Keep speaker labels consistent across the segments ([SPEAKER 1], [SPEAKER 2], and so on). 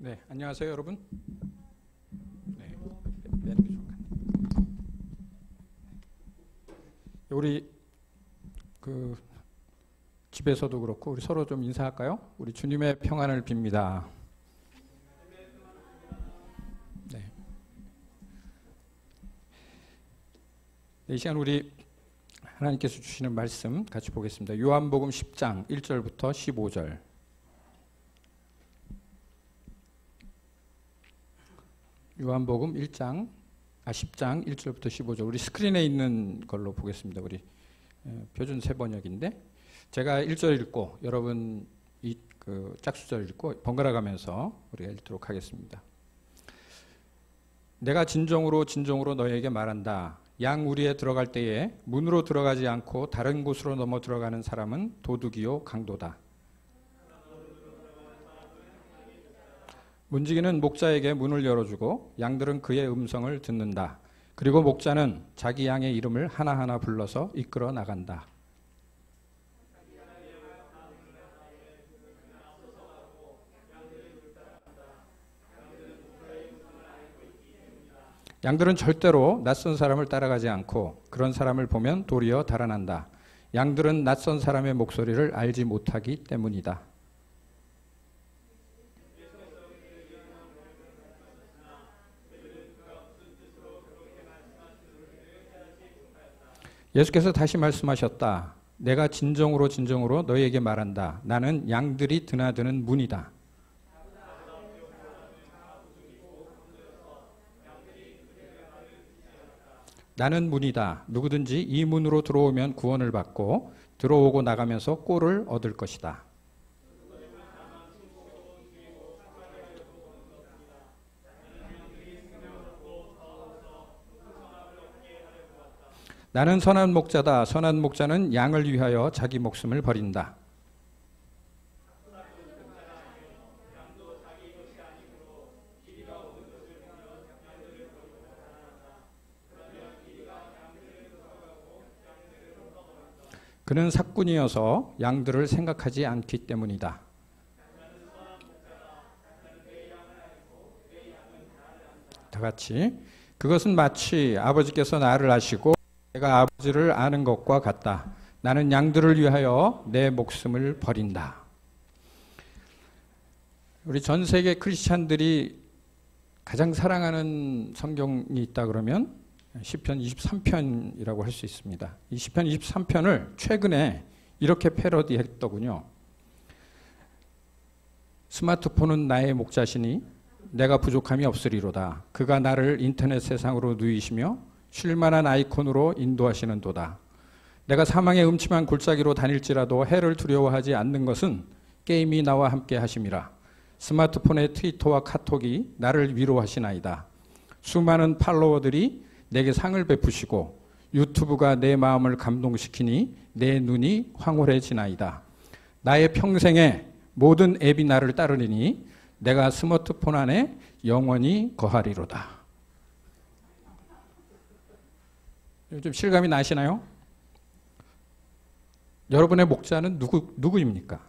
[SPEAKER 1] 네, 안녕하세요, 여러분. 네, 빼는 게 좋을 것 같네요. 우리 집에서도 그렇고 우리 서로 좀 인사할까요? 우리 주님의 평안을 빕니다. 네. 이 시간 우리 하나님께서 주시는 말씀 같이 보겠습니다. 요한복음 10장 1절부터 15절. 요한복음 10장 1절부터 15절. 우리 스크린에 있는 걸로 보겠습니다. 우리 표준 세번역인데 제가 1절 읽고 여러분 짝수절 읽고 번갈아 가면서 우리가 읽도록 하겠습니다. 내가 진정으로 너희에게 말한다. 양 우리에 들어갈 때에 문으로 들어가지 않고 다른 곳으로 넘어 들어가는 사람은 도둑이요 강도다. 문지기는 목자에게 문을 열어주고 양들은 그의 음성을 듣는다. 그리고 목자는 자기 양의 이름을 하나하나 불러서 이끌어 나간다. 양들은 절대로 낯선 사람을 따라가지 않고 그런 사람을 보면 도리어 달아난다. 양들은 낯선 사람의 목소리를 알지 못하기 때문이다. 예수께서 다시 말씀하셨다. 내가 진정으로 너희에게 말한다. 나는 양들이 드나드는 문이다. 나는 문이다. 누구든지 이 문으로 들어오면 구원을 받고 들어오고 나가면서 꼴을 얻을 것이다. 나는 선한 목자다. 선한 목자는 양을 위하여 자기 목숨을 버린다. 그는 삭군이어서 양들을 생각하지 않기 때문이다. 다 같이. 그것은 마치 아버지께서 나를 아시고 내가 아버지를 아는 것과 같다. 나는 양들을 위하여 내 목숨을 버린다. 우리 전 세계 크리스찬들이 가장 사랑하는 성경이 있다 그러면 시편 23편이라고 할 수 있습니다. 이 시편 23편을 최근에 이렇게 패러디했더군요. 스마트폰은 나의 목자시니 내가 부족함이 없으리로다. 그가 나를 인터넷 세상으로 누이시며 쉴만한 아이콘으로 인도하시는 도다. 내가 사망의 음침한 골짜기로 다닐지라도 해를 두려워하지 않는 것은 게임이 나와 함께 하심이라. 스마트폰의 트위터와 카톡이 나를 위로하시나이다. 수많은 팔로워들이 내게 상을 베푸시고 유튜브가 내 마음을 감동시키니 내 눈이 황홀해지나이다. 나의 평생에 모든 앱이 나를 따르리니 내가 스마트폰 안에 영원히 거하리로다. 좀 실감이 나시나요? 여러분의 목자는 누구입니까?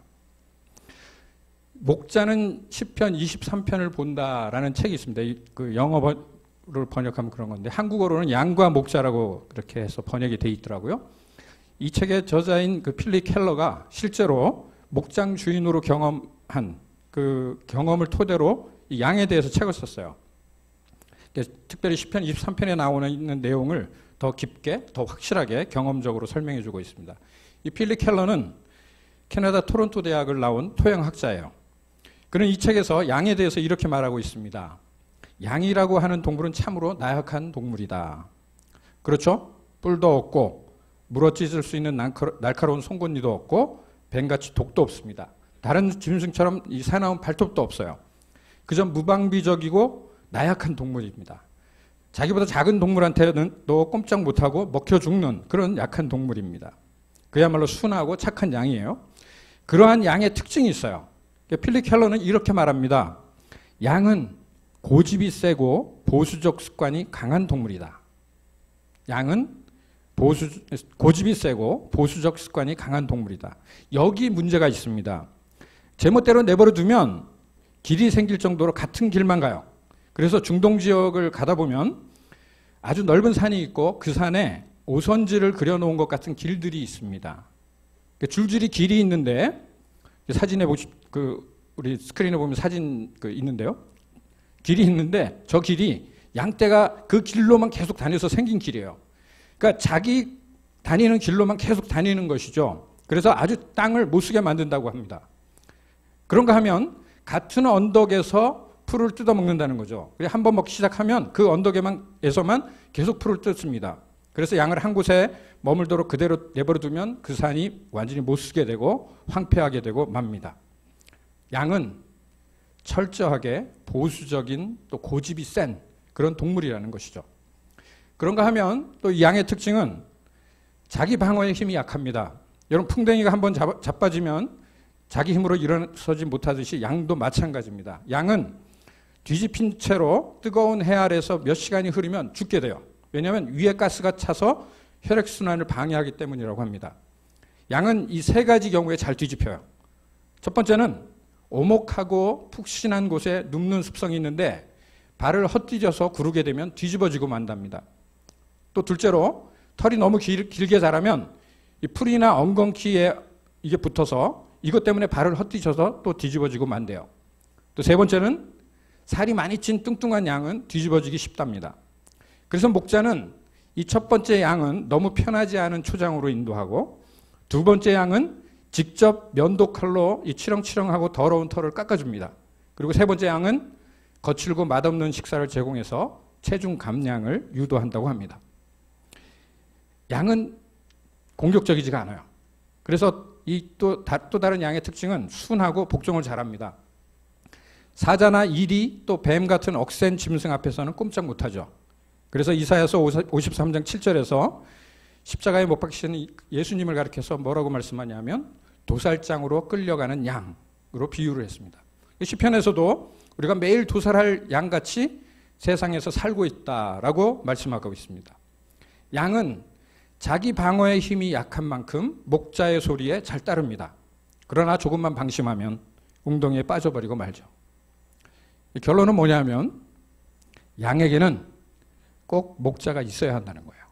[SPEAKER 1] 목자는 시편 23편을 본다라는 책이 있습니다. 그 영어를 번역하면 그런 건데 한국어로는 양과 목자라고 그렇게 해서 번역이 돼 있더라고요. 이 책의 저자인 그 필립 켈러가 실제로 목장 주인으로 경험한 그 경험을 토대로 이 양에 대해서 책을 썼어요. 특별히 시편 23편에 나오는 내용을 더 깊게, 더 확실하게 경험적으로 설명해 주고 있습니다. 이 필립 켈러는 캐나다 토론토 대학을 나온 토양학자예요. 그는 이 책에서 양에 대해서 이렇게 말하고 있습니다. 양이라고 하는 동물은 참으로 나약한 동물이다. 그렇죠? 뿔도 없고 물어찢을 수 있는 날카로운 송곳니도 없고 뱀같이 독도 없습니다. 다른 짐승처럼 이 사나운 발톱도 없어요. 그저 무방비적이고 나약한 동물입니다. 자기보다 작은 동물한테는 또 꼼짝 못하고 먹혀 죽는 그런 약한 동물입니다. 그야말로 순하고 착한 양이에요. 그러한 양의 특징이 있어요. 필립 켈러는 이렇게 말합니다. 양은 고집이 세고 보수적 습관이 강한 동물이다. 양은 고집이 세고 보수적 습관이 강한 동물이다. 여기 문제가 있습니다. 제멋대로 내버려 두면 길이 생길 정도로 같은 길만 가요. 그래서 중동 지역을 가다 보면 아주 넓은 산이 있고 그 산에 오선지를 그려놓은 것 같은 길들이 있습니다. 줄줄이 길이 있는데 사진에 우리 스크린에 보면 사진 있는데요. 길이 있는데 저 길이 양떼가 그 길로만 계속 다녀서 생긴 길이에요. 그러니까 자기 다니는 길로만 계속 다니는 것이죠. 그래서 아주 땅을 못 쓰게 만든다고 합니다. 그런가 하면 같은 언덕에서 풀을 뜯어먹는다는 거죠. 한 번 먹기 시작하면 그 언덕에서만 계속 풀을 뜯습니다. 그래서 양을 한 곳에 머물도록 그대로 내버려두면 그 산이 완전히 못 쓰게 되고 황폐하게 되고 맙니다. 양은 철저하게 보수적인 또 고집이 센 그런 동물이라는 것이죠. 그런가 하면 또 이 양의 특징은 자기 방어의 힘이 약합니다. 여러분 풍뎅이가 한번 자빠지면 자기 힘으로 일어서지 못하듯이 양도 마찬가지입니다. 양은 뒤집힌 채로 뜨거운 해 아래서 몇 시간이 흐르면 죽게 돼요. 왜냐하면 위에 가스가 차서 혈액순환을 방해하기 때문이라고 합니다. 양은 이 세 가지 경우에 잘 뒤집혀요. 첫 번째는 오목하고 푹신한 곳에 눕는 습성이 있는데 발을 헛디뎌서 구르게 되면 뒤집어지고 만답니다. 또 둘째로 털이 너무 길게 자라면 이 풀이나 엉겅퀴에 이게 붙어서 이것 때문에 발을 헛디뎌서 또 뒤집어지고 만대요. 또 세 번째는 살이 많이 찐 뚱뚱한 양은 뒤집어지기 쉽답니다. 그래서 목자는 이 첫 번째 양은 너무 편하지 않은 초장으로 인도하고 두 번째 양은 직접 면도칼로 이 치렁치렁하고 더러운 털을 깎아줍니다. 그리고 세 번째 양은 거칠고 맛없는 식사를 제공해서 체중 감량을 유도한다고 합니다. 양은 공격적이지가 않아요. 그래서 이 또 다른 양의 특징은 순하고 복종을 잘합니다. 사자나 이리 또 뱀 같은 억센 짐승 앞에서는 꼼짝 못하죠. 그래서 이사야서 53장 7절에서 십자가에 못 박히신 예수님을 가리켜서 뭐라고 말씀하냐면 도살장으로 끌려가는 양으로 비유를 했습니다. 시편에서도 우리가 매일 도살할 양같이 세상에서 살고 있다라고 말씀하고 있습니다. 양은 자기 방어의 힘이 약한 만큼 목자의 소리에 잘 따릅니다. 그러나 조금만 방심하면 웅덩이에 빠져버리고 말죠. 결론은 뭐냐면 양에게는 꼭 목자가 있어야 한다는 거예요.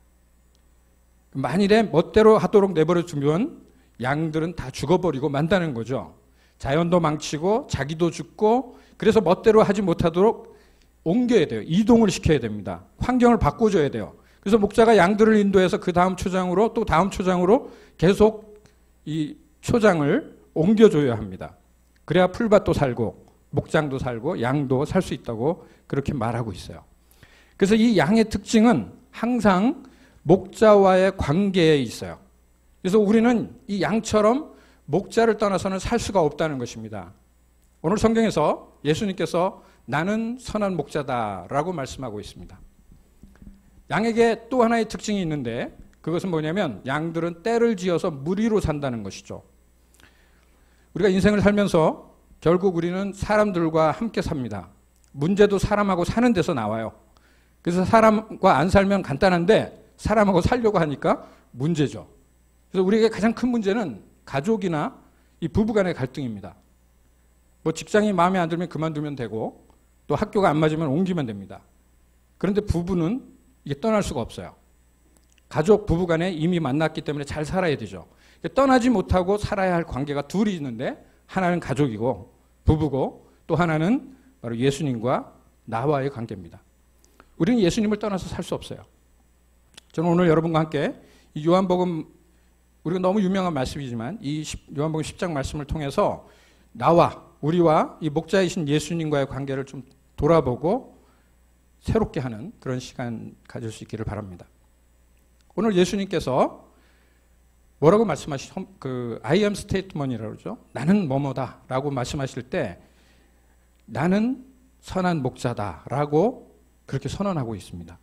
[SPEAKER 1] 만일에 멋대로 하도록 내버려 두면 양들은 다 죽어버리고 만다는 거죠. 자연도 망치고 자기도 죽고 그래서 멋대로 하지 못하도록 옮겨야 돼요. 이동을 시켜야 됩니다. 환경을 바꿔줘야 돼요. 그래서 목자가 양들을 인도해서 그 다음 초장으로 또 다음 초장으로 계속 이 초장을 옮겨줘야 합니다. 그래야 풀밭도 살고 목장도 살고 양도 살 수 있다고 그렇게 말하고 있어요. 그래서 이 양의 특징은 항상 목자와의 관계에 있어요. 그래서 우리는 이 양처럼 목자를 떠나서는 살 수가 없다는 것입니다. 오늘 성경에서 예수님께서 나는 선한 목자다라고 말씀하고 있습니다. 양에게 또 하나의 특징이 있는데 그것은 뭐냐면 양들은 떼를 지어서 무리로 산다는 것이죠. 우리가 인생을 살면서 결국 우리는 사람들과 함께 삽니다. 문제도 사람하고 사는 데서 나와요. 그래서 사람과 안 살면 간단한데 사람하고 살려고 하니까 문제죠. 그래서 우리에게 가장 큰 문제는 가족이나 이 부부간의 갈등입니다. 뭐 직장이 마음에 안 들면 그만두면 되고 또 학교가 안 맞으면 옮기면 됩니다. 그런데 부부는 이게 떠날 수가 없어요. 가족 부부간에 이미 만났기 때문에 잘 살아야 되죠. 떠나지 못하고 살아야 할 관계가 둘이 있는데 하나는 가족이고 부부고 또 하나는 바로 예수님과 나와의 관계입니다. 우리는 예수님을 떠나서 살 수 없어요. 저는 오늘 여러분과 함께 이 요한복음 우리가 너무 유명한 말씀이지만 이 요한복음 10장 말씀을 통해서 우리와 이 목자이신 예수님과의 관계를 좀 돌아보고 새롭게 하는 그런 시간 가질 수 있기를 바랍니다. 오늘 예수님께서 뭐라고 말씀하시죠? I am statement이라고 그러죠. 나는 뭐뭐다라고 말씀하실 때 나는 선한 목자다라고 그렇게 선언하고 있습니다.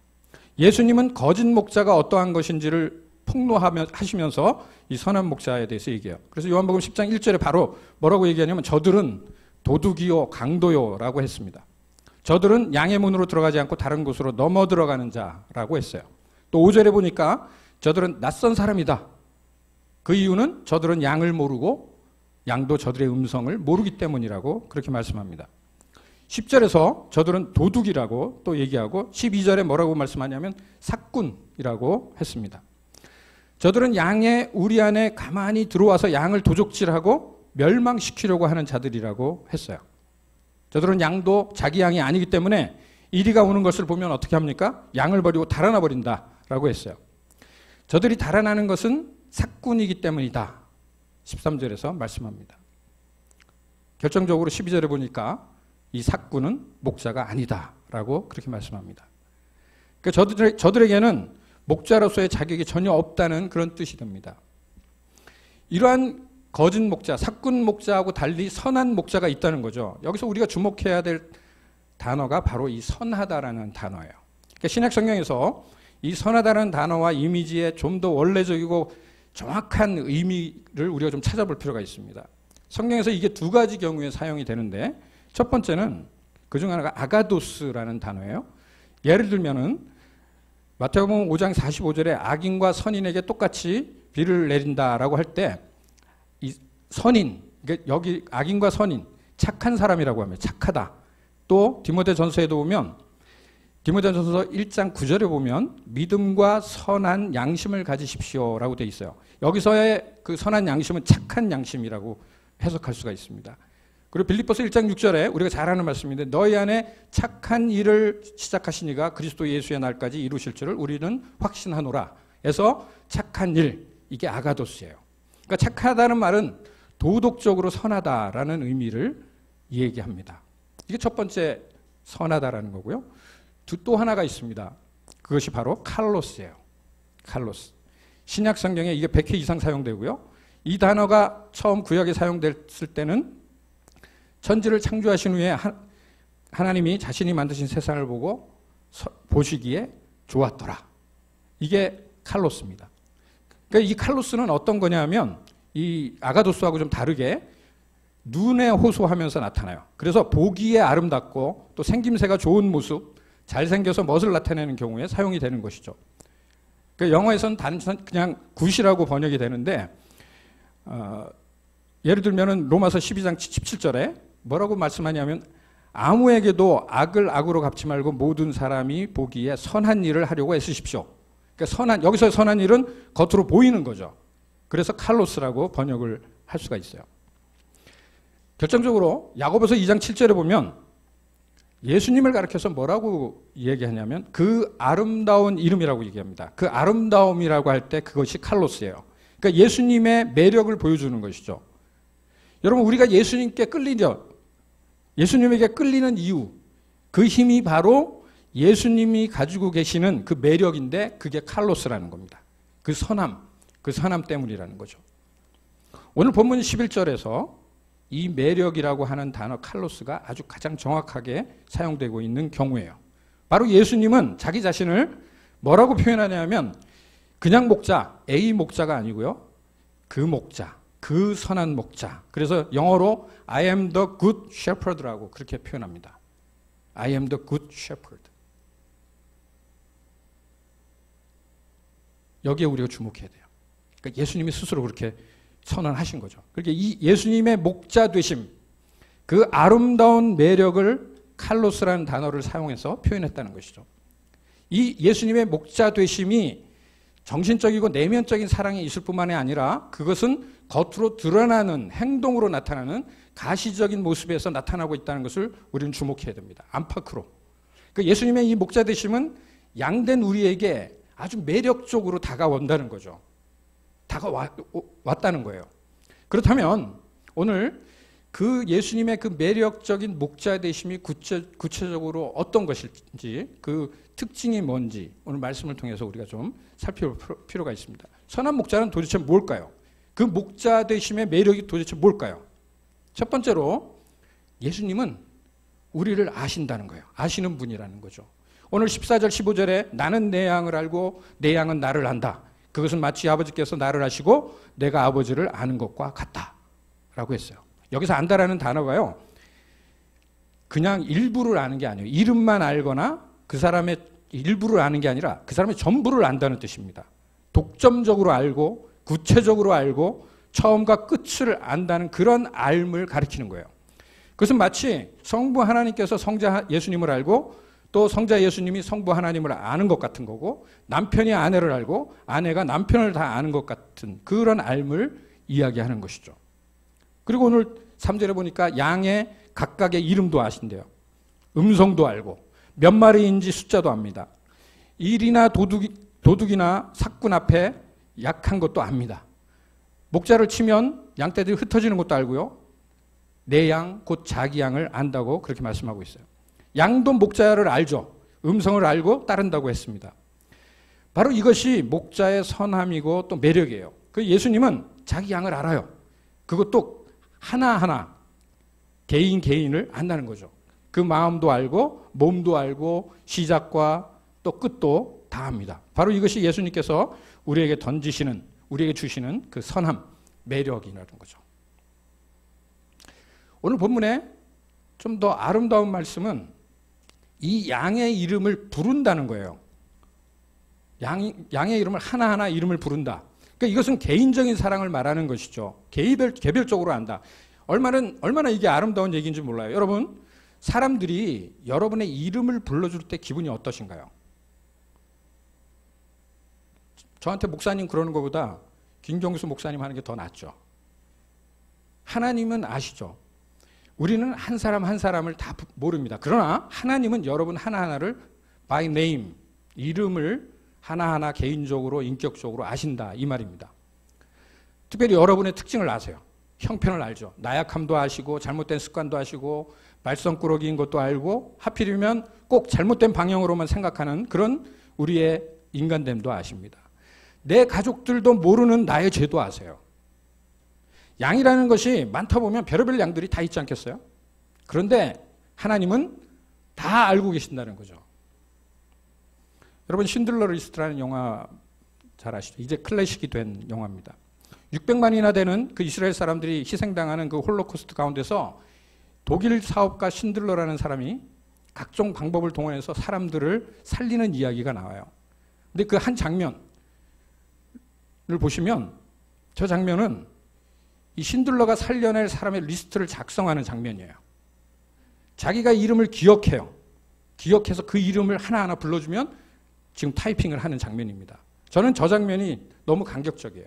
[SPEAKER 1] 예수님은 거짓 목자가 어떠한 것인지를 폭로하시면서 이 선한 목자에 대해서 얘기해요. 그래서 요한복음 10장 1절에 바로 뭐라고 얘기하냐면 저들은 도둑이요 강도요라고 했습니다. 저들은 양의 문으로 들어가지 않고 다른 곳으로 넘어 들어가는 자라고 했어요. 또 5절에 보니까 저들은 낯선 사람이다. 그 이유는 저들은 양을 모르고 양도 저들의 음성을 모르기 때문이라고 그렇게 말씀합니다. 10절에서 저들은 도둑이라고 또 얘기하고 12절에 뭐라고 말씀하냐면 삭군이라고 했습니다. 저들은 양의 우리 안에 가만히 들어와서 양을 도적질하고 멸망시키려고 하는 자들이라고 했어요. 저들은 양도 자기 양이 아니기 때문에 이리가 오는 것을 보면 어떻게 합니까? 양을 버리고 달아나 버린다라고 했어요. 저들이 달아나는 것은 삭군이기 때문이다. 13절에서 말씀합니다. 결정적으로 12절에 보니까 이 삭군은 목자가 아니다라고 그렇게 말씀합니다. 그러니까 저들에게는 목자로서의 자격이 전혀 없다는 그런 뜻이 됩니다. 이러한 거짓 목자, 삭군 목자하고 달리 선한 목자가 있다는 거죠. 여기서 우리가 주목해야 될 단어가 바로 이 선하다라는 단어예요. 그러니까 신약 성경에서 이 선하다라는 단어와 이미지의 좀 더 원래적이고 정확한 의미를 우리가 좀 찾아볼 필요가 있습니다. 성경에서 이게 두 가지 경우에 사용이 되는데 첫 번째는 그중 하나가 아가도스라는 단어예요. 예를 들면은 마태복음 5장 45절에 악인과 선인에게 똑같이 비를 내린다라고 할 때 이 선인, 여기 악인과 선인, 착한 사람이라고 하면 착하다. 또 디모데전서에도 보면 디모데전서 1장 9절에 보면 믿음과 선한 양심을 가지십시오라고 되어 있어요. 여기서의 그 선한 양심은 착한 양심이라고 해석할 수가 있습니다. 그리고 빌립보서 1장 6절에 우리가 잘 아는 말씀인데 너희 안에 착한 일을 시작하신 이가 그리스도 예수의 날까지 이루실 줄을 우리는 확신하노라. 해서 착한 일, 이게 아가도스예요. 그러니까 착하다는 말은 도덕적으로 선하다라는 의미를 얘기합니다. 이게 첫 번째 선하다라는 거고요. 또 하나가 있습니다. 그것이 바로 칼로스예요. 칼로스. 신약 성경에 이게 100회 이상 사용되고요. 이 단어가 처음 구약에 사용됐을 때는 천지를 창조하신 후에 하나님이 자신이 만드신 세상을 보고 보시기에 좋았더라. 이게 칼로스입니다. 그러니까 이 칼로스는 어떤 거냐면 이 아가도스하고 좀 다르게 눈에 호소하면서 나타나요. 그래서 보기에 아름답고 또 생김새가 좋은 모습, 잘생겨서 멋을 나타내는 경우에 사용이 되는 것이죠. 그러니까 영어에서는 단순 그냥 굿이라고 번역이 되는데 예를 들면 로마서 12장 17절에 뭐라고 말씀하냐면 아무에게도 악을 악으로 갚지 말고 모든 사람이 보기에 선한 일을 하려고 애쓰십시오. 그러니까 여기서 선한 일은 겉으로 보이는 거죠. 그래서 칼로스라고 번역을 할 수가 있어요. 결정적으로 야고보서 2장 7절에 보면 예수님을 가리켜서 뭐라고 얘기하냐면 그 아름다운 이름이라고 얘기합니다. 그 아름다움이라고 할 때 그것이 칼로스예요. 그러니까 예수님의 매력을 보여주는 것이죠. 여러분 우리가 예수님께 예수님에게 끌리는 이유, 그 힘이 바로 예수님이 가지고 계시는 그 매력인데 그게 칼로스라는 겁니다. 그 선함 때문이라는 거죠. 오늘 본문 11절에서 이 매력이라고 하는 단어 칼로스가 아주 가장 정확하게 사용되고 있는 경우예요. 바로 예수님은 자기 자신을 뭐라고 표현하냐면 그냥 목자, A 목자가 아니고요. 그 목자, 그 선한 목자. 그래서 영어로 I am the good shepherd라고 그렇게 표현합니다. I am the good shepherd. 여기에 우리가 주목해야 돼요. 그러니까 예수님이 스스로 그렇게 선언하신 거죠. 그러니까 이 예수님의 목자 되심, 그 아름다운 매력을 칼로스라는 단어를 사용해서 표현했다는 것이죠. 이 예수님의 목자 되심이 정신적이고 내면적인 사랑이 있을 뿐만이 아니라 그것은 겉으로 드러나는 행동으로 나타나는 가시적인 모습에서 나타나고 있다는 것을 우리는 주목해야 됩니다. 안팎으로. 그러니까 예수님의 이 목자 되심은 양된 우리에게 아주 매력적으로 다가온다는 거죠. 다가왔다는 거예요. 그렇다면 오늘 그 예수님의 그 매력적인 목자 되심이 구체적으로 어떤 것일지 그 특징이 뭔지 오늘 말씀을 통해서 우리가 좀 살펴볼 필요가 있습니다. 선한 목자는 도대체 뭘까요? 그 목자 되심의 매력이 도대체 뭘까요? 첫 번째로 예수님은 우리를 아신다는 거예요. 아시는 분이라는 거죠. 오늘 14절 15절에 나는 내 양을 알고 내 양은 나를 안다. 그것은 마치 아버지께서 나를 아시고 내가 아버지를 아는 것과 같다 라고 했어요. 여기서 안다라는 단어가요 그냥 일부를 아는 게 아니에요. 이름만 알거나 그 사람의 일부를 아는 게 아니라 그 사람의 전부를 안다는 뜻입니다. 독점적으로 알고 구체적으로 알고 처음과 끝을 안다는 그런 알을 가리키는 거예요. 그것은 마치 성부 하나님께서 성자 예수님을 알고 또 성자 예수님이 성부 하나님을 아는 것 같은 거고, 남편이 아내를 알고 아내가 남편을 다 아는 것 같은 그런 알을 이야기하는 것이죠. 그리고 오늘 3절에 보니까 양의 각각의 이름도 아신대요. 음성도 알고 몇 마리인지 숫자도 압니다. 일이나 도둑이나 삭군 앞에 약한 것도 압니다. 목자를 치면 양떼들이 흩어지는 것도 알고요. 내 양 곧 자기 양을 안다고 그렇게 말씀하고 있어요. 양도 목자를 알죠. 음성을 알고 따른다고 했습니다. 바로 이것이 목자의 선함이고 또 매력이에요. 그 예수님은 자기 양을 알아요. 그것도 하나하나 개인을 안다는 거죠. 그 마음도 알고 몸도 알고 시작과 또 끝도 다 압니다. 바로 이것이 예수님께서 우리에게 우리에게 주시는 그 선함, 매력이라는 거죠. 오늘 본문에 좀 더 아름다운 말씀은 이 양의 이름을 부른다는 거예요. 양의 이름을 하나하나 이름을 부른다. 그러니까 이것은 개인적인 사랑을 말하는 것이죠. 개별적으로 안다. 얼마나 이게 아름다운 얘기인지 몰라요. 여러분, 사람들이 여러분의 이름을 불러줄 때 기분이 어떠신가요? 저한테 목사님 그러는 것보다 김경수 목사님 하는 게 더 낫죠. 하나님은 아시죠. 우리는 한 사람 한 사람을 다 모릅니다. 그러나 하나님은 여러분 하나하나를 by name, 이름을 하나하나 개인적으로 인격적으로 아신다 이 말입니다. 특별히 여러분의 특징을 아세요. 형편을 알죠. 나약함도 아시고 잘못된 습관도 아시고 말썽꾸러기인 것도 알고 하필이면 꼭 잘못된 방향으로만 생각하는 그런 우리의 인간됨도 아십니다. 내 가족들도 모르는 나의 죄도 아세요. 양이라는 것이 많다 보면 별의별 양들이 다 있지 않겠어요? 그런데 하나님은 다 알고 계신다는 거죠. 여러분, 신들러 리스트라는 영화 잘 아시죠? 이제 클래식이 된 영화입니다. 600만이나 되는 그 이스라엘 사람들이 희생당하는 그 홀로코스트 가운데서 독일 사업가 신들러라는 사람이 각종 방법을 동원해서 사람들을 살리는 이야기가 나와요. 근데 그 한 장면을 보시면 저 장면은 이 신들러가 살려낼 사람의 리스트를 작성하는 장면이에요. 자기가 이름을 기억해요. 기억해서 그 이름을 하나하나 불러주면 지금 타이핑을 하는 장면입니다. 저는 저 장면이 너무 감격적이에요.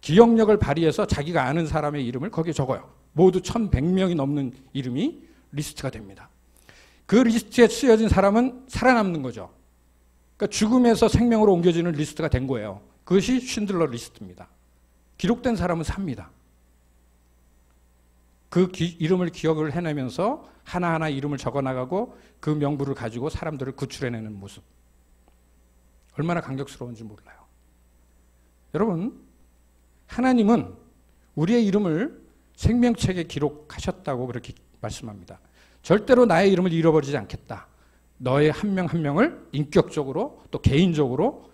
[SPEAKER 1] 기억력을 발휘해서 자기가 아는 사람의 이름을 거기에 적어요. 모두 1100명이 넘는 이름이 리스트가 됩니다. 그 리스트에 쓰여진 사람은 살아남는 거죠. 그러니까 죽음에서 생명으로 옮겨지는 리스트가 된 거예요. 그것이 신들러 리스트입니다. 기록된 사람은 삽니다. 그 이름을 기억을 해내면서 하나하나 이름을 적어나가고 그 명부를 가지고 사람들을 구출해내는 모습. 얼마나 감격스러운지 몰라요. 여러분, 하나님은 우리의 이름을 생명책에 기록하셨다고 그렇게 말씀합니다. 절대로 나의 이름을 잃어버리지 않겠다. 너의 한 명 한 명을 인격적으로 또 개인적으로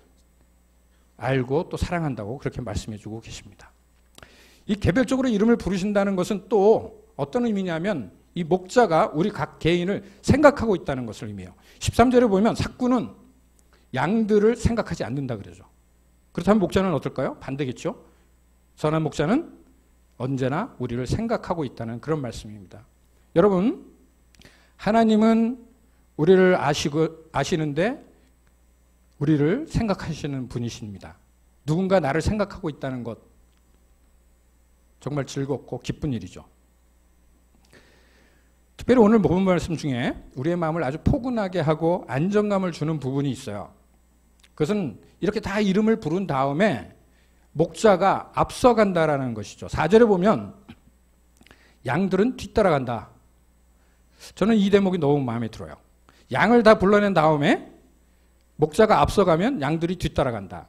[SPEAKER 1] 알고 또 사랑한다고 그렇게 말씀해주고 계십니다. 이 개별적으로 이름을 부르신다는 것은 또 어떤 의미냐면 이 목자가 우리 각 개인을 생각하고 있다는 것을 의미해요. 13절에 보면 삭구는 양들을 생각하지 않는다 그러죠. 그렇다면 목자는 어떨까요? 반대겠죠. 선한 목자는 언제나 우리를 생각하고 있다는 그런 말씀입니다. 여러분, 하나님은 우리를 아시는데 우리를 생각하시는 분이십니다. 누군가 나를 생각하고 있다는 것, 정말 즐겁고 기쁜 일이죠. 특별히 오늘 본문 말씀 중에 우리의 마음을 아주 포근하게 하고 안정감을 주는 부분이 있어요. 그것은 이렇게 다 이름을 부른 다음에 목자가 앞서간다라는 것이죠. 4절에 보면 양들은 뒤따라간다. 저는 이 대목이 너무 마음에 들어요. 양을 다 불러낸 다음에 목자가 앞서가면 양들이 뒤따라간다.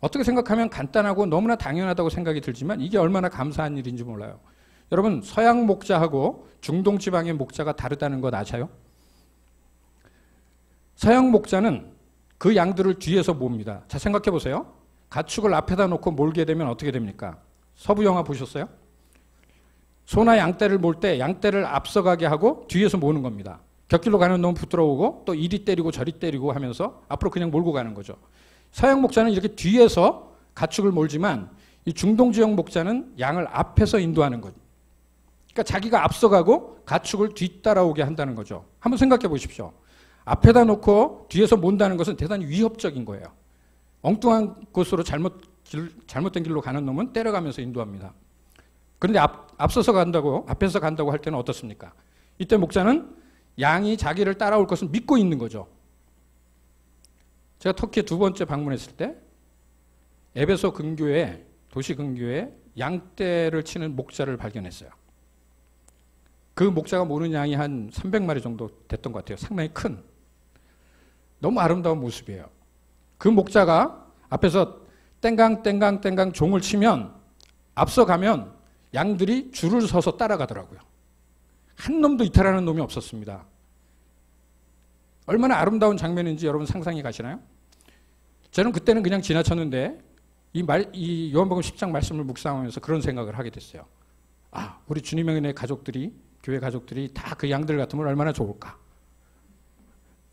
[SPEAKER 1] 어떻게 생각하면 간단하고 너무나 당연하다고 생각이 들지만 이게 얼마나 감사한 일인지 몰라요. 여러분, 서양 목자하고 중동 지방의 목자가 다르다는 것 아세요? 서양 목자는 그 양들을 뒤에서 몹니다. 자, 생각해 보세요. 가축을 앞에다 놓고 몰게 되면 어떻게 됩니까? 서부 영화 보셨어요? 소나 양떼를 몰 때 양떼를 앞서가게 하고 뒤에서 모는 겁니다. 곁길로 가는 놈 붙들어오고 또 이리 때리고 저리 때리고 하면서 앞으로 그냥 몰고 가는 거죠. 서양 목자는 이렇게 뒤에서 가축을 몰지만 이 중동 지역 목자는 양을 앞에서 인도하는 것. 그러니까 자기가 앞서가고 가축을 뒤따라오게 한다는 거죠. 한번 생각해 보십시오. 앞에다 놓고 뒤에서 몬다는 것은 대단히 위협적인 거예요. 엉뚱한 곳으로 잘못된 길로 가는 놈은 때려가면서 인도합니다. 그런데 앞서서 간다고, 앞에서 간다고 할 때는 어떻습니까? 이때 목자는 양이 자기를 따라올 것을 믿고 있는 거죠. 제가 터키에 2번째 방문했을 때 에베소 근교에, 도시 근교에 양떼를 치는 목자를 발견했어요. 그 목자가 모는 양이 한 300마리 정도 됐던 것 같아요. 상당히 큰. 너무 아름다운 모습이에요. 그 목자가 앞에서 땡강 종을 치면 앞서가면 양들이 줄을 서서 따라가더라고요. 한 놈도 이탈하는 놈이 없었습니다. 얼마나 아름다운 장면인지 여러분 상상이 가시나요? 저는 그때는 그냥 지나쳤는데 이 요한복음 10장 말씀을 묵상하면서 그런 생각을 하게 됐어요. 아, 우리 주님의 가족들이, 교회 가족들이 다 그 양들 같으면 얼마나 좋을까?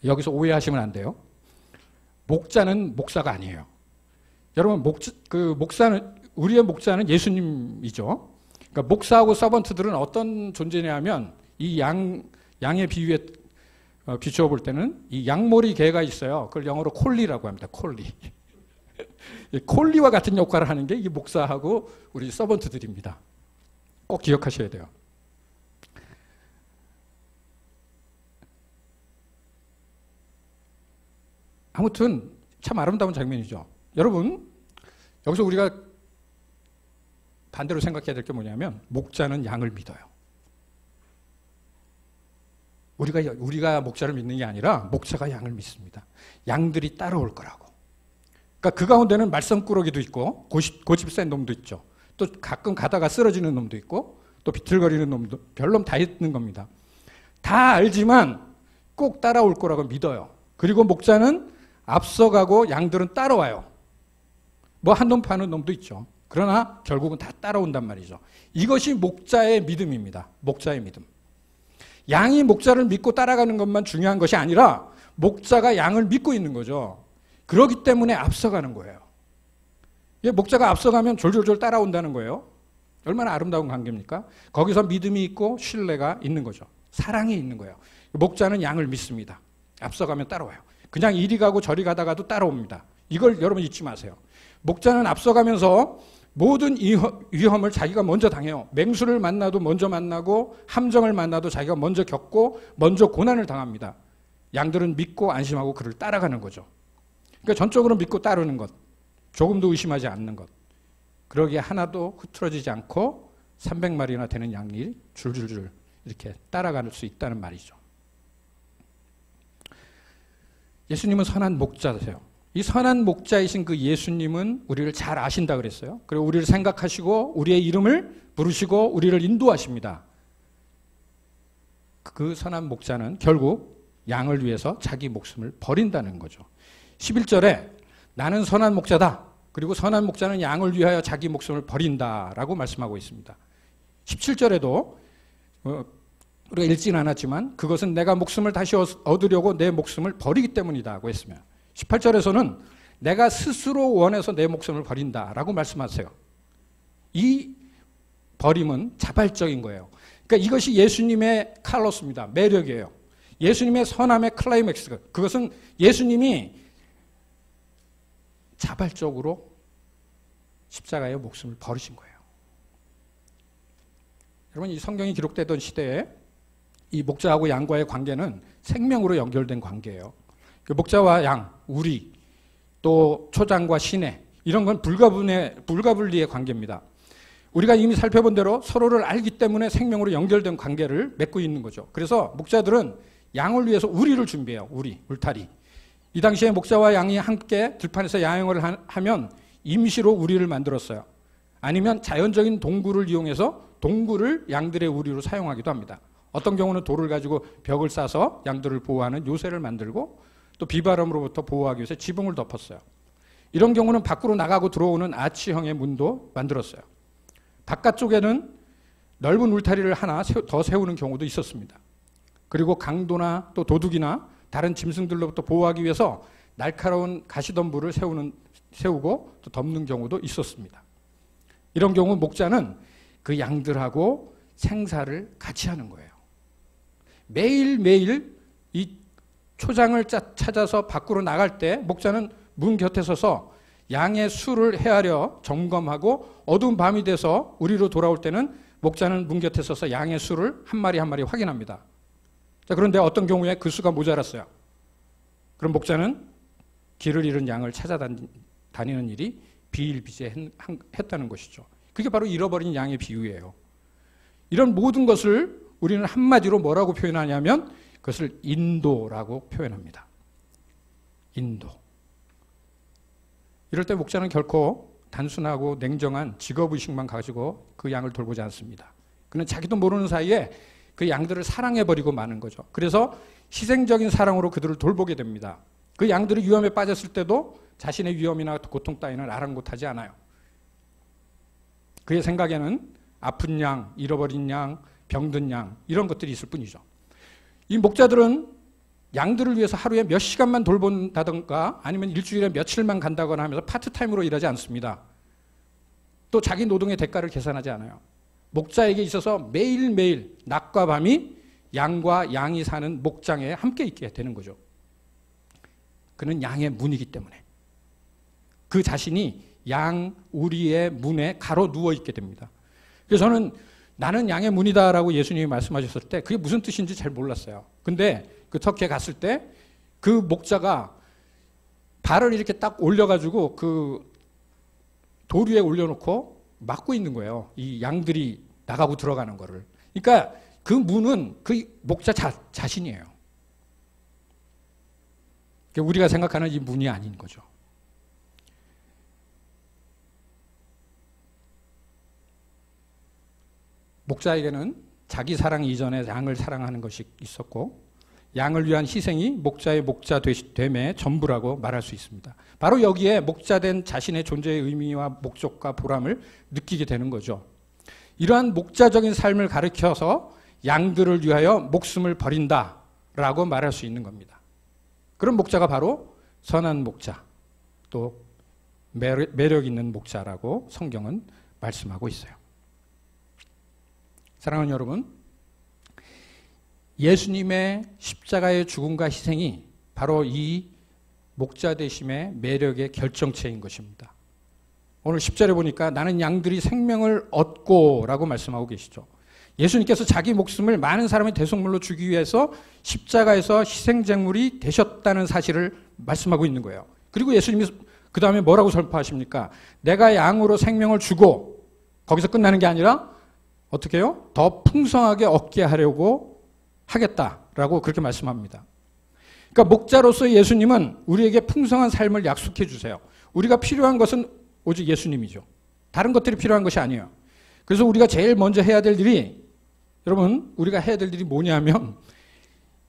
[SPEAKER 1] 여기서 오해하시면 안 돼요. 목자는 목사가 아니에요. 여러분, 우리의 목자는 예수님이죠. 그러니까 목사하고 서번트들은 어떤 존재냐면 이 양의 비유에 비추어 볼 때는 이 양머리 개가 있어요. 그걸 영어로 콜리라고 합니다. 콜리. 콜리와 같은 역할을 하는 게 이 목사하고 우리 서번트들입니다. 꼭 기억하셔야 돼요. 아무튼 참 아름다운 장면이죠. 여러분, 여기서 우리가 반대로 생각해야 될 게 뭐냐면 목자는 양을 믿어요. 우리가 목자를 믿는 게 아니라 목자가 양을 믿습니다. 양들이 따라올 거라고. 그러니까 그 가운데는 말썽꾸러기도 있고 고집 센 놈도 있죠. 또 가끔 가다가 쓰러지는 놈도 있고 또 비틀거리는 놈도 별놈 다 있는 겁니다. 다 알지만 꼭 따라올 거라고 믿어요. 그리고 목자는 앞서가고 양들은 따라와요. 뭐 한 놈 파는 놈도 있죠. 그러나 결국은 다 따라온단 말이죠. 이것이 목자의 믿음입니다. 목자의 믿음. 양이 목자를 믿고 따라가는 것만 중요한 것이 아니라 목자가 양을 믿고 있는 거죠. 그렇기 때문에 앞서가는 거예요. 목자가 앞서가면 졸졸졸 따라온다는 거예요. 얼마나 아름다운 관계입니까? 거기서 믿음이 있고 신뢰가 있는 거죠. 사랑이 있는 거예요. 목자는 양을 믿습니다. 앞서가면 따라와요. 그냥 이리 가고 저리 가다가도 따라옵니다. 이걸 여러분 잊지 마세요. 목자는 앞서가면서 모든 위험을 자기가 먼저 당해요. 맹수를 만나도 먼저 만나고 함정을 만나도 자기가 먼저 겪고 먼저 고난을 당합니다. 양들은 믿고 안심하고 그를 따라가는 거죠. 그러니까 전적으로 믿고 따르는 것, 조금도 의심하지 않는 것. 그러기에 하나도 흐트러지지 않고 300마리나 되는 양이 줄줄줄 이렇게 따라갈 수 있다는 말이죠. 예수님은 선한 목자세요. 이 선한 목자이신 그 예수님은 우리를 잘 아신다 그랬어요. 그리고 우리를 생각하시고 우리의 이름을 부르시고 우리를 인도하십니다. 그 선한 목자는 결국 양을 위해서 자기 목숨을 버린다는 거죠. 11절에 나는 선한 목자다. 그리고 선한 목자는 양을 위하여 자기 목숨을 버린다라고 말씀하고 있습니다. 17절에도 우리가 읽지는 않았지만 그것은 내가 목숨을 다시 얻으려고 내 목숨을 버리기 때문이다고 했으며 18절에서는 내가 스스로 원해서 내 목숨을 버린다라고 말씀하세요. 이 버림은 자발적인 거예요. 그러니까 이것이 예수님의 칼로스입니다. 매력이에요. 예수님의 선함의 클라이맥스. 그것은 예수님이 자발적으로 십자가에 목숨을 버리신 거예요. 여러분, 이 성경이 기록되던 시대에 이 목자하고 양과의 관계는 생명으로 연결된 관계예요. 그 목자와 양, 우리, 또 초장과 시내 이런 건 불가분리의 관계입니다. 우리가 이미 살펴본 대로 서로를 알기 때문에 생명으로 연결된 관계를 맺고 있는 거죠. 그래서 목자들은 양을 위해서 우리를 준비해요. 울타리. 이 당시에 목자와 양이 함께 들판에서 야영을 하면 임시로 우리를 만들었어요. 아니면 자연적인 동굴을 이용해서 동굴을 양들의 우리로 사용하기도 합니다. 어떤 경우는 돌을 가지고 벽을 싸서 양들을 보호하는 요새를 만들고 또 비바람으로부터 보호하기 위해서 지붕을 덮었어요. 이런 경우는 밖으로 나가고 들어오는 아치형의 문도 만들었어요. 바깥쪽에는 넓은 울타리를 하나 더 세우는 경우도 있었습니다. 그리고 강도나 또 도둑이나 다른 짐승들로부터 보호하기 위해서 날카로운 가시덤불을 세우고 또 덮는 경우도 있었습니다. 이런 경우 목자는 그 양들하고 생사를 같이 하는 거예요. 매일매일 이 초장을 찾아서 밖으로 나갈 때 목자는 문 곁에 서서 양의 수를 헤아려 점검하고 어두운 밤이 돼서 우리로 돌아올 때는 목자는 문 곁에 서서 양의 수를 한 마리 한 마리 확인합니다. 자, 그런데 어떤 경우에 그 수가 모자랐어요. 그럼 목자는 길을 잃은 양을 찾아다니는 일이 비일비재했다는 것이죠. 그게 바로 잃어버린 양의 비유예요. 이런 모든 것을 우리는 한마디로 뭐라고 표현하냐면 그것을 인도라고 표현합니다. 인도. 이럴 때 목자는 결코 단순하고 냉정한 직업의식만 가지고 그 양을 돌보지 않습니다. 그는 자기도 모르는 사이에 그 양들을 사랑해버리고 마는 거죠. 그래서 희생적인 사랑으로 그들을 돌보게 됩니다. 그 양들이 위험에 빠졌을 때도 자신의 위험이나 고통 따위는 아랑곳하지 않아요. 그의 생각에는 아픈 양, 잃어버린 양, 병든 양 이런 것들이 있을 뿐이죠. 이 목자들은 양들을 위해서 하루에 몇 시간만 돌본다던가 아니면 일주일에 며칠만 간다거나 하면서 파트타임으로 일하지 않습니다. 또 자기 노동의 대가를 계산하지 않아요. 목자에게 있어서 매일매일 낮과 밤이 양과 양이 사는 목장에 함께 있게 되는 거죠. 그는 양의 문이기 때문에 그 자신이 양 우리의 문에 가로 누워 있게 됩니다. 그래서 저는 나는 양의 문이다라고 예수님이 말씀하셨을 때 그게 무슨 뜻인지 잘 몰랐어요. 근데 그 터키에 갔을 때 그 목자가 발을 이렇게 딱 올려가지고 그 돌 위에 올려놓고 막고 있는 거예요. 이 양들이 나가고 들어가는 거를. 그러니까 그 문은 그 목자 자신이에요. 우리가 생각하는 이 문이 아닌 거죠. 목자에게는 자기 사랑 이전에 양을 사랑하는 것이 있었고 양을 위한 희생이 목자의 목자됨의 전부라고 말할 수 있습니다. 바로 여기에 목자된 자신의 존재의 의미와 목적과 보람을 느끼게 되는 거죠. 이러한 목자적인 삶을 가르쳐서 양들을 위하여 목숨을 버린다라고 말할 수 있는 겁니다. 그런 목자가 바로 선한 목자, 또 매력 있는 목자라고 성경은 말씀하고 있어요. 사랑하는 여러분, 예수님의 십자가의 죽음과 희생이 바로 이 목자 되심의 매력의 결정체인 것입니다. 오늘 10절에 보니까 나는 양들이 생명을 얻고 라고 말씀하고 계시죠. 예수님께서 자기 목숨을 많은 사람의 대속물로 주기 위해서 십자가에서 희생제물이 되셨다는 사실을 말씀하고 있는 거예요. 그리고 예수님이 그 다음에 뭐라고 선포하십니까? 내가 양으로 생명을 주고 거기서 끝나는 게 아니라 어떻게 해요? 더 풍성하게 얻게 하려고 하겠다라고 그렇게 말씀합니다. 그러니까 목자로서 예수님은 우리에게 풍성한 삶을 약속해 주세요. 우리가 필요한 것은 오직 예수님이죠. 다른 것들이 필요한 것이 아니에요. 그래서 우리가 제일 먼저 해야 될 일이 여러분 우리가 해야 될 일이 뭐냐면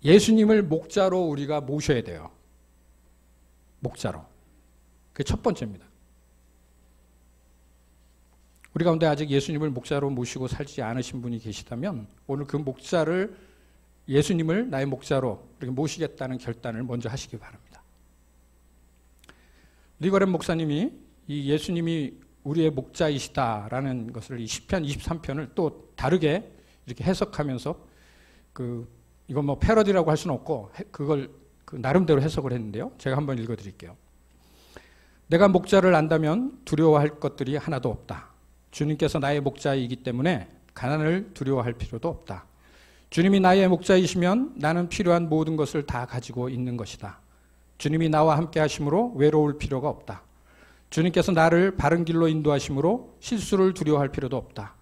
[SPEAKER 1] 예수님을 목자로 우리가 모셔야 돼요. 목자로. 그게 첫 번째입니다. 우리 가운데 아직 예수님을 목자로 모시고 살지 않으신 분이 계시다면 오늘 그 목자를 예수님을 나의 목자로 이렇게 모시겠다는 결단을 먼저 하시기 바랍니다. 리거렌 목사님이 이 예수님이 우리의 목자이시다라는 것을 이 시편 23편을 또 다르게 이렇게 해석하면서 이건 뭐 패러디라고 할 수는 없고 그걸 나름대로 해석을 했는데요. 제가 한번 읽어드릴게요. 내가 목자를 안다면 두려워할 것들이 하나도 없다. 주님께서 나의 목자이기 때문에 가난을 두려워할 필요도 없다. 주님이 나의 목자이시면 나는 필요한 모든 것을 다 가지고 있는 것이다. 주님이 나와 함께 하심으로 외로울 필요가 없다. 주님께서 나를 바른 길로 인도하심으로 실수를 두려워할 필요도 없다.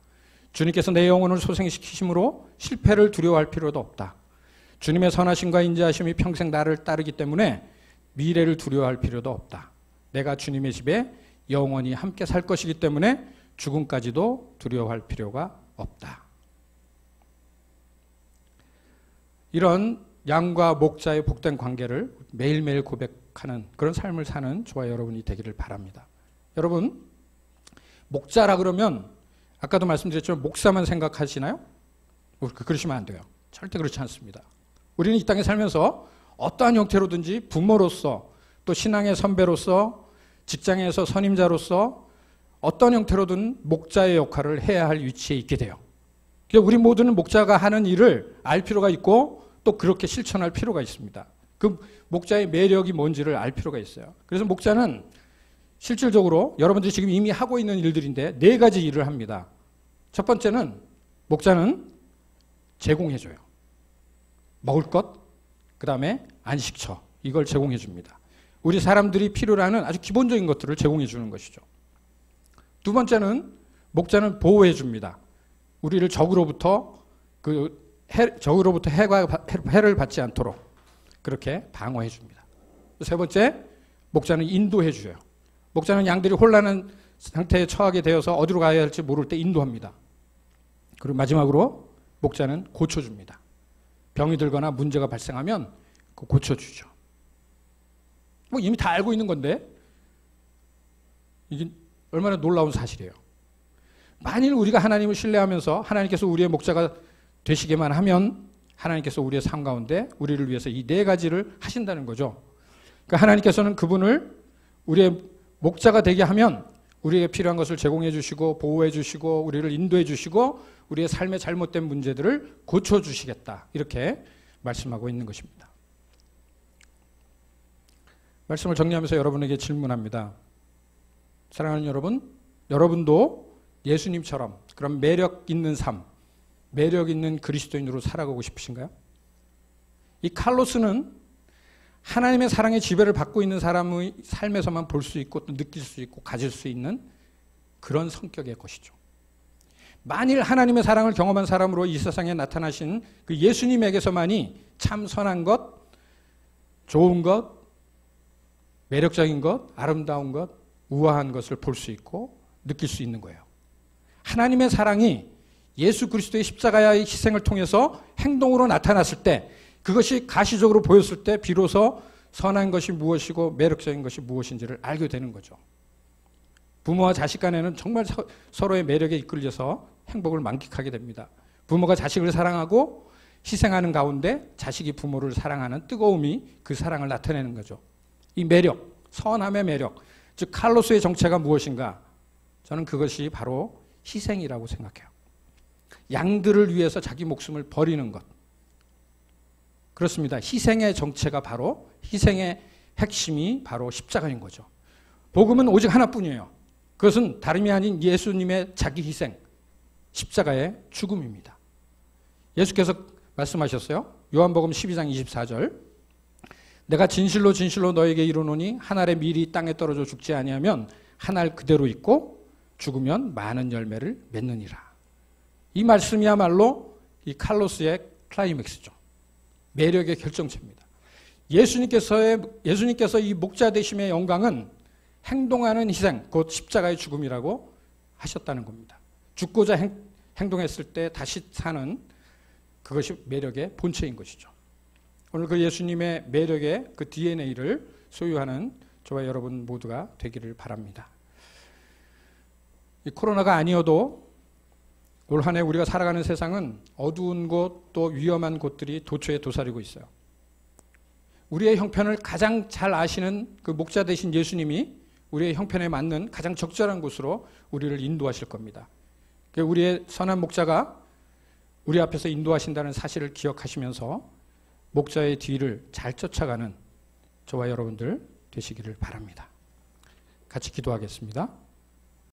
[SPEAKER 1] 주님께서 내 영혼을 소생시키심으로 실패를 두려워할 필요도 없다. 주님의 선하심과 인자하심이 평생 나를 따르기 때문에 미래를 두려워할 필요도 없다. 내가 주님의 집에 영원히 함께 살 것이기 때문에 죽음까지도 두려워할 필요가 없다. 이런 양과 목자의 복된 관계를 매일매일 고백하는 그런 삶을 사는 저와 여러분이 되기를 바랍니다. 여러분, 목자라 그러면 아까도 말씀드렸지만 목사만 생각하시나요? 그러시면 안 돼요. 절대 그렇지 않습니다. 우리는 이 땅에 살면서 어떠한 형태로든지 부모로서 또 신앙의 선배로서 직장에서 선임자로서 어떤 형태로든 목자의 역할을 해야 할 위치에 있게 돼요. 그러니까 우리 모두는 목자가 하는 일을 알 필요가 있고 또 그렇게 실천할 필요가 있습니다. 그 목자의 매력이 뭔지를 알 필요가 있어요. 그래서 목자는 실질적으로 여러분들이 지금 이미 하고 있는 일들인데 4가지 일을 합니다. 첫 번째는 목자는 제공해줘요. 먹을 것, 그 다음에 안식처, 이걸 제공해줍니다. 우리 사람들이 필요로 하는 아주 기본적인 것들을 제공해주는 것이죠. 두 번째는 목자는 보호해줍니다. 우리를 적으로부터 해를 받지 않도록 그렇게 방어해줍니다. 세 번째, 목자는 인도해줘요. 목자는 양들이 혼란한 상태에 처하게 되어서 어디로 가야 할지 모를 때 인도합니다. 그리고 마지막으로 목자는 고쳐줍니다. 병이 들거나 문제가 발생하면 고쳐주죠. 뭐 이미 다 알고 있는 건데 이게 얼마나 놀라운 사실이에요. 만일 우리가 하나님을 신뢰하면서 하나님께서 우리의 목자가 되시게만 하면 하나님께서 우리의 삶 가운데 우리를 위해서 이 4가지를 하신다는 거죠. 그러니까 하나님께서는 그분을 우리의 목자가 되게 하면 우리에게 필요한 것을 제공해 주시고 보호해 주시고 우리를 인도해 주시고 우리의 삶의 잘못된 문제들을 고쳐 주시겠다. 이렇게 말씀하고 있는 것입니다. 말씀을 정리하면서 여러분에게 질문합니다. 사랑하는 여러분, 여러분도 예수님처럼 그런 매력 있는 삶, 매력 있는 그리스도인으로 살아가고 싶으신가요? 이 칼로스는 하나님의 사랑의 지배를 받고 있는 사람의 삶에서만 볼 수 있고 또 느낄 수 있고 가질 수 있는 그런 성격의 것이죠. 만일 하나님의 사랑을 경험한 사람으로 이 세상에 나타나신 그 예수님에게서만이 참 선한 것, 좋은 것, 매력적인 것, 아름다운 것, 우아한 것을 볼 수 있고 느낄 수 있는 거예요. 하나님의 사랑이 예수 그리스도의 십자가의 희생을 통해서 행동으로 나타났을 때 그것이 가시적으로 보였을 때 비로소 선한 것이 무엇이고 매력적인 것이 무엇인지를 알게 되는 거죠. 부모와 자식 간에는 정말 서로의 매력에 이끌려서 행복을 만끽하게 됩니다. 부모가 자식을 사랑하고 희생하는 가운데 자식이 부모를 사랑하는 뜨거움이 그 사랑을 나타내는 거죠. 이 매력, 선함의 매력, 즉 칼로스의 정체가 무엇인가? 저는 그것이 바로 희생이라고 생각해요. 양들을 위해서 자기 목숨을 버리는 것. 그렇습니다. 희생의 정체가 바로 희생의 핵심이 바로 십자가인 거죠. 복음은 오직 하나뿐이에요. 그것은 다름이 아닌 예수님의 자기 희생, 십자가의 죽음입니다. 예수께서 말씀하셨어요. 요한복음 12장 24절. 내가 진실로 진실로 너에게 이르노니 한 알의 밀이 땅에 떨어져 죽지 아니하면 한 알 그대로 있고 죽으면 많은 열매를 맺느니라. 이 말씀이야말로 이 칼로스의 클라이맥스죠. 매력의 결정체입니다. 예수님께서 이 목자 되심의 영광은 행동하는 희생, 곧 십자가의 죽음이라고 하셨다는 겁니다. 죽고자 행동했을 때 다시 사는 그것이 매력의 본체인 것이죠. 오늘 그 예수님의 매력의 그 DNA를 소유하는 저와 여러분 모두가 되기를 바랍니다. 이 코로나가 아니어도 올 한 해 우리가 살아가는 세상은 어두운 곳 또 위험한 곳들이 도처에 도사리고 있어요. 우리의 형편을 가장 잘 아시는 그 목자 되신 예수님이 우리의 형편에 맞는 가장 적절한 곳으로 우리를 인도하실 겁니다. 우리의 선한 목자가 우리 앞에서 인도하신다는 사실을 기억하시면서 목자의 뒤를 잘 쫓아가는 저와 여러분들 되시기를 바랍니다. 같이 기도하겠습니다.